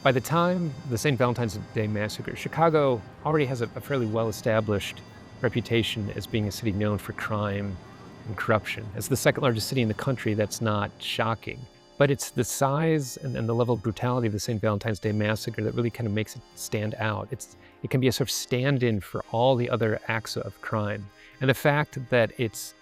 By the time the St. Valentine's Day Massacre, Chicago already has a fairly well-established reputation as being a city known for crime and corruption. As the second largest city in the country, that's not shocking. But it's the size and the level of brutality of the St. Valentine's Day Massacre that really kind of makes it stand out. It can be a sort of stand-in for all the other acts of crime. And the fact that it's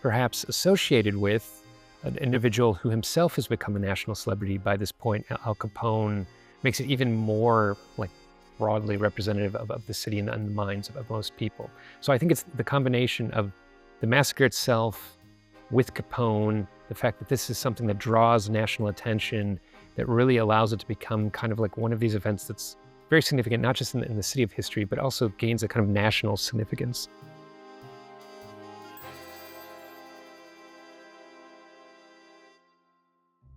perhaps associated with an individual who himself has become a national celebrity by this point, Al Capone, makes it even more like broadly representative of the city and the minds of most people. So I think it's the combination of the massacre itself with Capone, the fact that this is something that draws national attention, that really allows it to become kind of like one of these events that's very significant, not just in the city of history, but also gains a kind of national significance.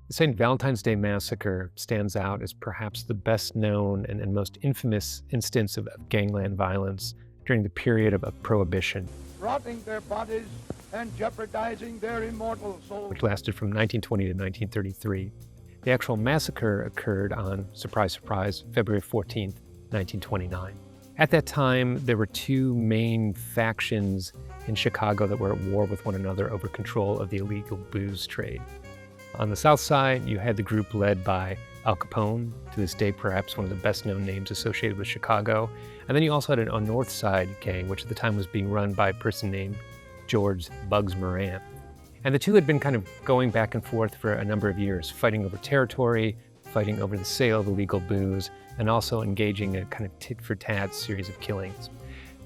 The St. Valentine's Day Massacre stands out as perhaps the best known and most infamous instance of gangland violence during the period of Prohibition, rotting their bodies and jeopardizing their immortal souls, which lasted from 1920 to 1933. The actual massacre occurred on, surprise, surprise, February 14th, 1929. At that time, there were two main factions in Chicago that were at war with one another over control of the illegal booze trade. On the south side, you had the group led by Al Capone, to this day perhaps one of the best-known names associated with Chicago. And then you also had a north side gang, which at the time was being run by a person named George Bugs Moran. And the two had been kind of going back and forth for a number of years, fighting over territory, fighting over the sale of illegal booze, and also engaging in a kind of tit-for-tat series of killings.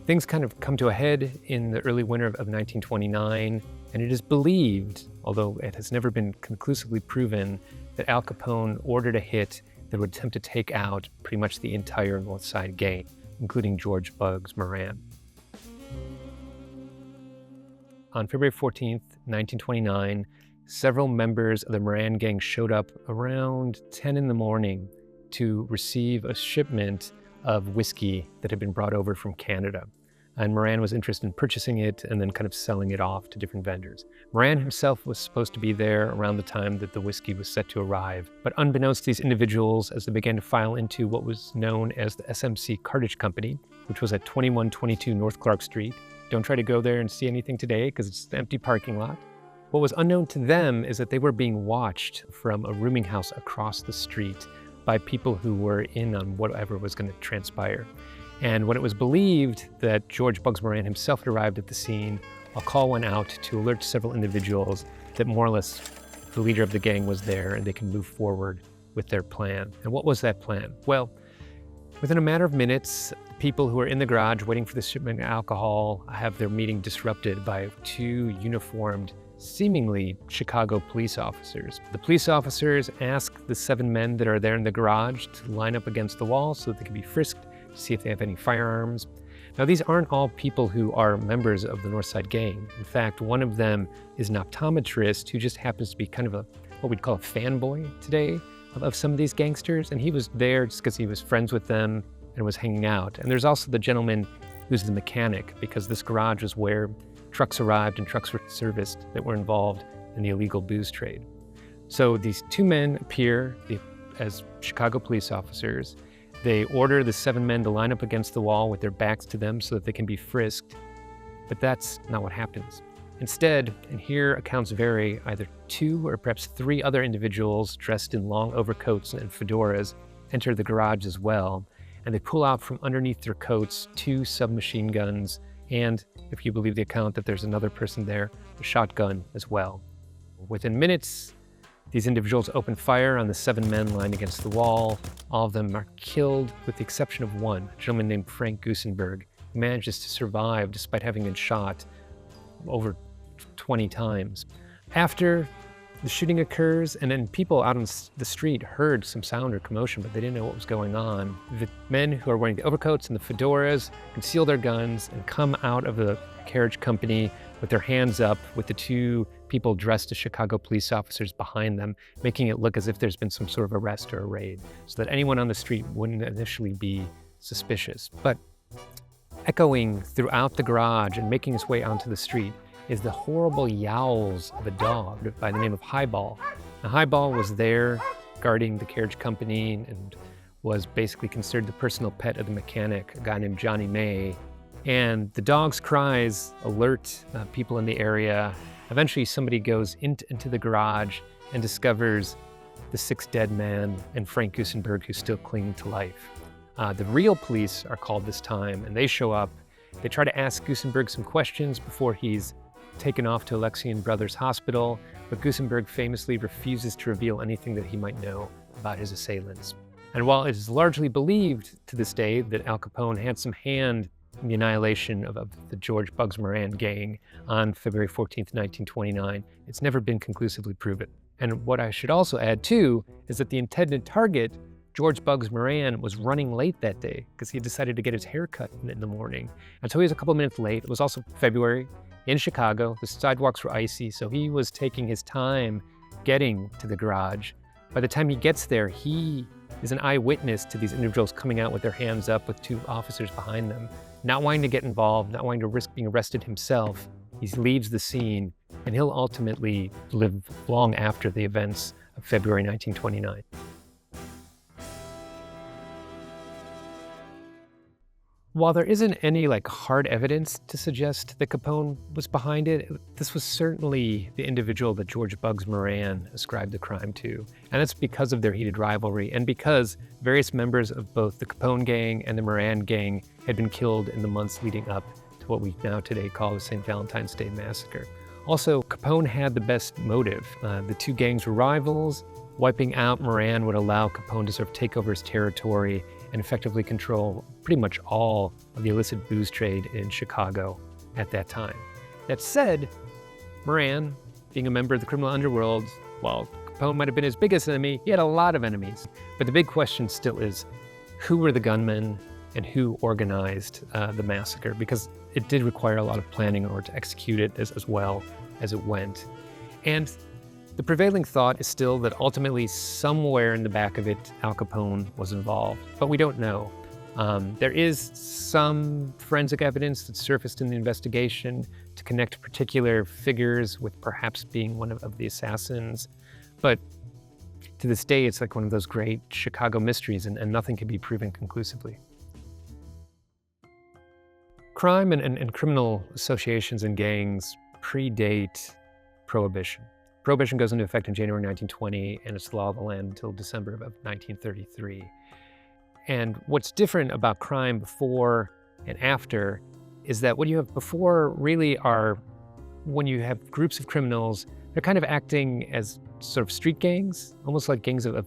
Things kind of come to a head in the early winter of 1929, and it is believed, although it has never been conclusively proven, that Al Capone ordered a hit that would attempt to take out pretty much the entire North Side gang, including George Bugs Moran. On February 14th, 1929, several members of the Moran gang showed up around 10 in the morning to receive a shipment of whiskey that had been brought over from Canada. And Moran was interested in purchasing it and then kind of selling it off to different vendors. Moran himself was supposed to be there around the time that the whiskey was set to arrive. But unbeknownst to these individuals, as they began to file into what was known as the SMC Cartage Company, which was at 2122 North Clark Street. Don't try to go there and see anything today because it's an empty parking lot. What was unknown to them is that they were being watched from a rooming house across the street by people who were in on whatever was going to transpire. And when it was believed that George Bugs Moran himself had arrived at the scene, a call went out to alert several individuals that more or less the leader of the gang was there and they could move forward with their plan. And what was that plan? Well, within a matter of minutes, people who are in the garage waiting for the shipment of alcohol have their meeting disrupted by two uniformed, seemingly Chicago police officers. The police officers ask the seven men that are there in the garage to line up against the wall so that they can be frisked, to see if they have any firearms. Now, these aren't all people who are members of the North Side Gang. In fact, one of them is an optometrist who just happens to be kind of what we'd call a fanboy today of some of these gangsters, and he was there just because he was friends with them and was hanging out. And there's also the gentleman who's the mechanic, because this garage was where trucks arrived and trucks were serviced that were involved in the illegal booze trade. So these two men appear as Chicago police officers. They order the seven men to line up against the wall with their backs to them so that they can be frisked. But that's not what happens. Instead, and here accounts vary, either two or perhaps three other individuals dressed in long overcoats and fedoras enter the garage as well, and they pull out from underneath their coats two submachine guns and, if you believe the account that there's another person there, a shotgun as well. Within minutes, these individuals open fire on the seven men lying against the wall. All of them are killed with the exception of one, a gentleman named Frank Gusenberg, who manages to survive despite having been shot over 20 times. After the shooting occurs, and then people out on the street heard some sound or commotion, but they didn't know what was going on. The men who are wearing the overcoats and the fedoras conceal their guns and come out of the carriage company with their hands up, with the two people dressed as Chicago police officers behind them, making it look as if there's been some sort of arrest or a raid, so that anyone on the street wouldn't initially be suspicious. But echoing throughout the garage and making its way onto the street is the horrible yowls of a dog by the name of Highball. Now, Highball was there guarding the carriage company and was basically considered the personal pet of the mechanic, a guy named Johnny May. And the dog's cries alert people in the area. Eventually, somebody goes into the garage and discovers the 6 dead men and Frank Gusenberg, who's still clinging to life. The real police are called this time, and they show up. They try to ask Gusenberg some questions before he's taken off to Alexian Brothers Hospital, but Gusenberg famously refuses to reveal anything that he might know about his assailants. And while it is largely believed to this day that Al Capone had some hand in the annihilation of the George Bugs Moran gang on February 14th, 1929, it's never been conclusively proven. And what I should also add too is that the intended target, George Bugs Moran, was running late that day because he decided to get his hair cut in the morning. And so he was a couple minutes late. It was also February in Chicago. The sidewalks were icy, so he was taking his time getting to the garage. By the time he gets there, he is an eyewitness to these individuals coming out with their hands up with 2 officers behind them, not wanting to get involved, not wanting to risk being arrested himself. He leaves the scene, and he'll ultimately live long after the events of February 1929. While there isn't any hard evidence to suggest that Capone was behind it, this was certainly the individual that George Bugs Moran ascribed the crime to. And it's because of their heated rivalry and because various members of both the Capone gang and the Moran gang had been killed in the months leading up to what we now today call the St. Valentine's Day Massacre. Also, Capone had the best motive. The 2 gangs were rivals. Wiping out Moran would allow Capone to sort of take over his territory and effectively control pretty much all of the illicit booze trade in Chicago at that time. That said, Moran, being a member of the criminal underworld, while Capone might have been his biggest enemy, he had a lot of enemies. But the big question still is, who were the gunmen and who organized the massacre? Because it did require a lot of planning in order to execute it as well as it went. And the prevailing thought is still that ultimately somewhere in the back of it, Al Capone was involved, but we don't know. There is some forensic evidence that surfaced in the investigation to connect particular figures with perhaps being one of the assassins, but to this day, it's like one of those great Chicago mysteries, and nothing can be proven conclusively. Crime and criminal associations and gangs predate Prohibition. Prohibition goes into effect in January 1920, and it's the law of the land until December of 1933. And what's different about crime before and after is that what you have before really are, when you have groups of criminals, they're kind of acting as sort of street gangs, almost like gangs of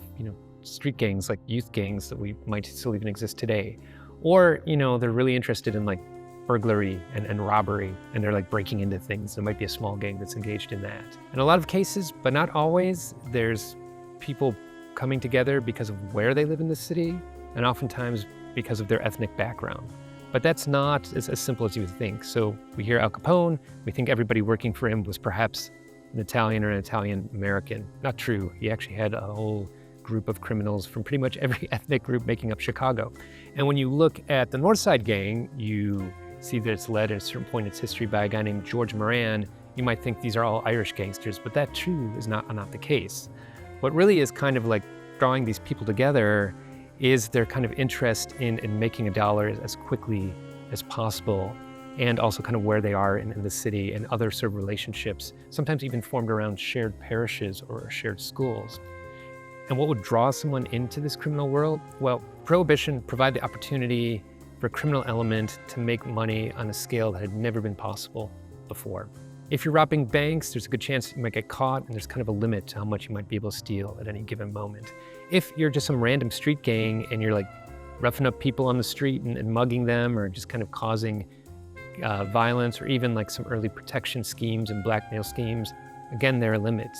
street gangs, like youth gangs that we might still even exist today. Or, they're really interested in burglary and robbery, and they're breaking into things. There might be a small gang that's engaged in that. In a lot of cases, but not always, there's people coming together because of where they live in the city, and oftentimes because of their ethnic background. But that's not as simple as you would think. So we hear Al Capone, we think everybody working for him was perhaps an Italian or an Italian American. Not true. He actually had a whole group of criminals from pretty much every ethnic group making up Chicago. And when you look at the North Side gang, you see that it's led at a certain point in its history by a guy named George Moran. You might think these are all Irish gangsters, but that too is not the case. What really is kind of drawing these people together is their kind of interest in making a dollar as quickly as possible, and also kind of where they are in the city and other sort of relationships, sometimes even formed around shared parishes or shared schools. And what would draw someone into this criminal world? Well, Prohibition provided the opportunity for a criminal element to make money on a scale that had never been possible before. If you're robbing banks, there's a good chance you might get caught, and there's kind of a limit to how much you might be able to steal at any given moment. If you're just some random street gang and you're roughing up people on the street and mugging them, or just kind of causing violence, or even some early protection schemes and blackmail schemes, again, there are limits.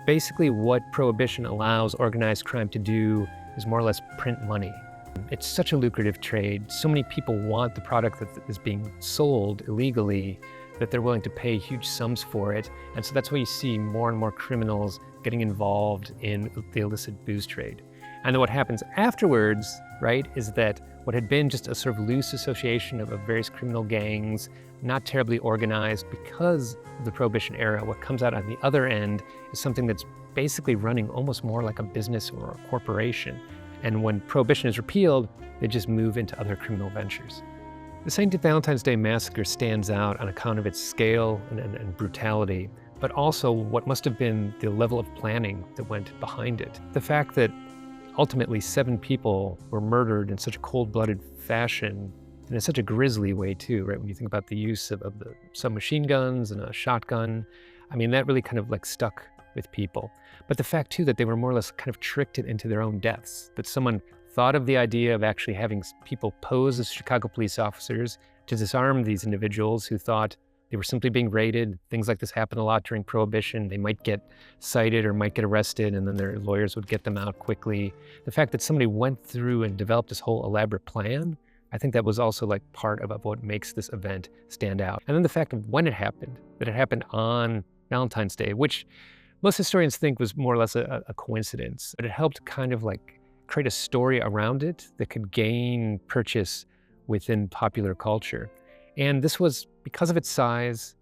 Basically, what Prohibition allows organized crime to do is more or less print money. It's such a lucrative trade. So many people want the product that is being sold illegally that they're willing to pay huge sums for it. And so that's why you see more and more criminals getting involved in the illicit booze trade. And then what happens afterwards, right, is that what had been just a sort of loose association of various criminal gangs, not terribly organized because of the Prohibition era, what comes out on the other end is something that's basically running almost more like a business or a corporation. And when Prohibition is repealed, they just move into other criminal ventures. The St. Valentine's Day Massacre stands out on account of its scale and brutality, but also what must have been the level of planning that went behind it. The fact that ultimately 7 people were murdered in such a cold-blooded fashion, and in such a grisly way too, right? When you think about the use of the submachine guns and a shotgun, I mean, that really kind of like stuck with people. But the fact too that they were more or less kind of tricked into their own deaths, that someone thought of the idea of actually having people pose as Chicago police officers to disarm these individuals who thought they were simply being raided. Things like this happened a lot during Prohibition. They might get cited or might get arrested, and then their lawyers would get them out quickly. The fact that somebody went through and developed this whole elaborate plan, I think that was also like part of what makes this event stand out. And then the fact of when it happened, that it happened on Valentine's Day, which most historians think was more or less a coincidence, but it helped kind of like create a story around it that could gain purchase within popular culture. And this was, because of its size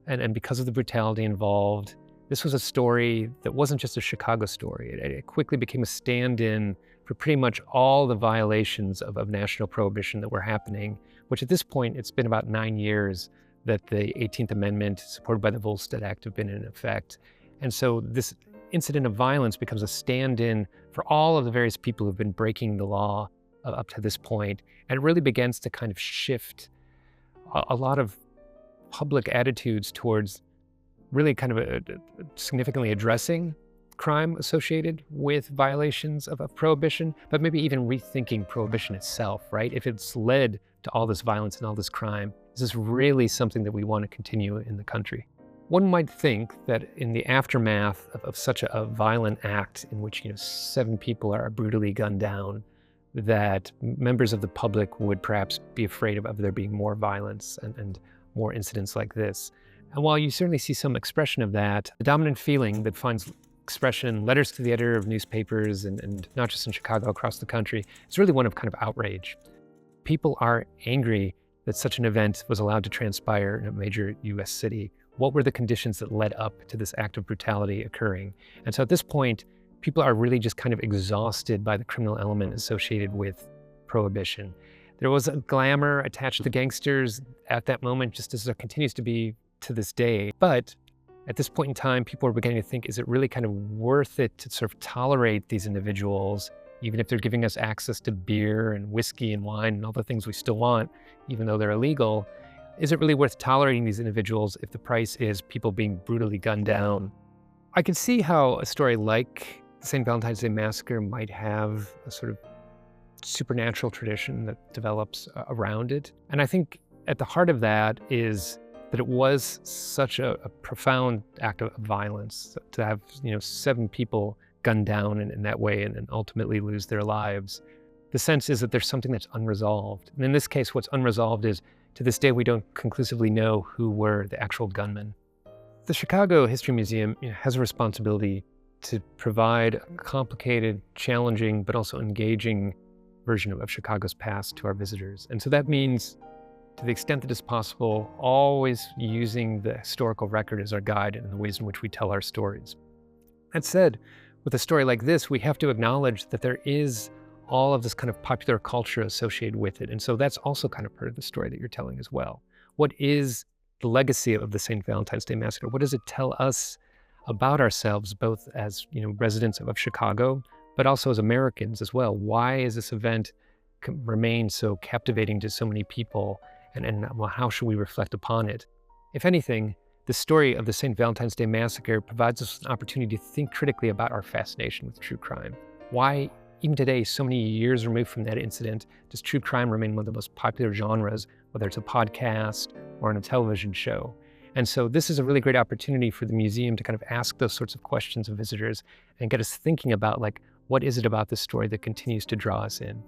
and because of the brutality involved, this was a story that wasn't just a Chicago story. It quickly became a stand-in for pretty much all the violations of national prohibition that were happening, which at this point, it's been about 9 years that the 18th Amendment, supported by the Volstead Act, have been in effect. And so this incident of violence becomes a stand-in for all of the various people who've been breaking the law up to this point. And it really begins to kind of shift a lot of public attitudes towards really kind of significantly addressing crime associated with violations of prohibition, but maybe even rethinking prohibition itself, right? If it's led to all this violence and all this crime, is this really something that we want to continue in the country? One might think that in the aftermath of such a violent act in which 7 people are brutally gunned down, that members of the public would perhaps be afraid of there being more violence and more incidents like this. And while you certainly see some expression of that, the dominant feeling that finds expression in letters to the editor of newspapers and not just in Chicago, across the country, is really one of kind of outrage. People are angry that such an event was allowed to transpire in a major U.S. city. What were the conditions that led up to this act of brutality occurring? And so at this point, people are really just kind of exhausted by the criminal element associated with prohibition. There was a glamour attached to gangsters at that moment, just as there continues to be to this day. But at this point in time, people are beginning to think, is it really kind of worth it to sort of tolerate these individuals, even if they're giving us access to beer and whiskey and wine and all the things we still want, even though they're illegal? Is it really worth tolerating these individuals if the price is people being brutally gunned down? I can see how a story like the St. Valentine's Day Massacre might have a sort of supernatural tradition that develops around it. And I think at the heart of that is that it was such a profound act of violence to have 7 people gunned down in that way and ultimately lose their lives. The sense is that there's something that's unresolved. And in this case, what's unresolved is, to this day, we don't conclusively know who were the actual gunmen. The Chicago History Museum has a responsibility to provide a complicated, challenging, but also engaging version of Chicago's past to our visitors. And so that means, to the extent that is possible, always using the historical record as our guide in the ways in which we tell our stories. That said, with a story like this, we have to acknowledge that there is all of this kind of popular culture associated with it. And so that's also kind of part of the story that you're telling as well. What is the legacy of the St. Valentine's Day Massacre? What does it tell us about ourselves, both as residents of Chicago, but also as Americans as well? Why is this event remain so captivating to so many people? And how should we reflect upon it? If anything, the story of the St. Valentine's Day Massacre provides us an opportunity to think critically about our fascination with true crime. Why, even today, so many years removed from that incident, does true crime remain one of the most popular genres, whether it's a podcast or on a television show? And so this is a really great opportunity for the museum to kind of ask those sorts of questions of visitors and get us thinking about, like, what is it about this story that continues to draw us in?